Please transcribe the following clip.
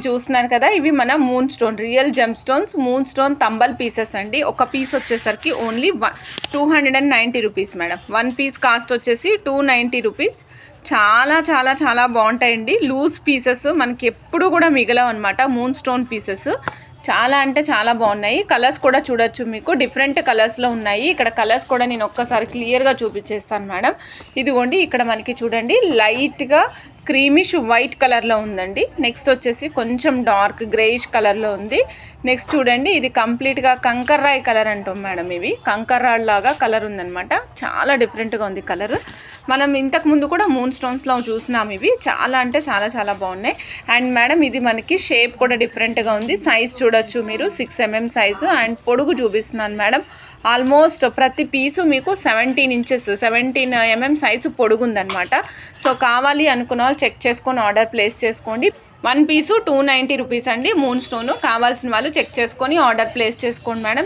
చూస్తున్నారు కదా, ఇవి మన moon stone real gem stones moon stone tumble pieces అండి. ఒక పీస్ వచ్చేసరికి only 290 rupees madam. 1 piece cost వచ్చేసి 290 రూపీస్. చాలా చాలా చాలా బాగుంటాయండి. లూజ్ పీసెస్ మనకి ఎప్పుడు కూడా మిగలవు అనమాట. మూన్ స్టోన్ పీసెస్ చాలా అంటే చాలా బాగున్నాయి. కలర్స్ కూడా చూడొచ్చు, మీకు డిఫరెంట్ కలర్స్లో ఉన్నాయి. ఇక్కడ కలర్స్ కూడా నేను ఒక్కసారి క్లియర్గా చూపించేస్తాను మేడం. ఇదిగోండి, ఇక్కడ మనకి చూడండి లైట్గా క్రీమిష్ వైట్ కలర్లో ఉందండి. నెక్స్ట్ వచ్చేసి కొంచెం డార్క్ గ్రేయిష్ కలర్లో ఉంది. నెక్స్ట్ చూడండి, ఇది కంప్లీట్గా కంకర్రాయ్ కలర్ అంటాం మేడం. ఇవి కంకర్రాడ్ లాగా కలర్ ఉందనమాట. చాలా డిఫరెంట్గా ఉంది కలర్. మనం ఇంతకుముందు కూడా మూన్ స్టోన్స్లో చూసినాం. ఇవి చాలా అంటే చాలా చాలా బాగున్నాయి. అండ్ మేడం ఇది మనకి షేప్ కూడా డిఫరెంట్గా ఉంది. సైజ్ చూడొచ్చు మీరు, 6 mm సైజు. అండ్ పొడుగు చూపిస్తున్నాను మేడం. ఆల్మోస్ట్ ప్రతి పీసు మీకు 17 ఇంచెస్ 17 mm సైజు పొడుగుందనమాట. సో కావాలి అనుకున్న వాళ్ళు చెక్ చేసుకొని ఆర్డర్ ప్లేస్ చేసుకోండి. 1 పీసు 290 రూపీస్ అండి. మూన్ స్టోను కావాల్సిన వాళ్ళు చెక్ చేసుకొని ఆర్డర్ ప్లేస్ చేసుకోండి మేడం.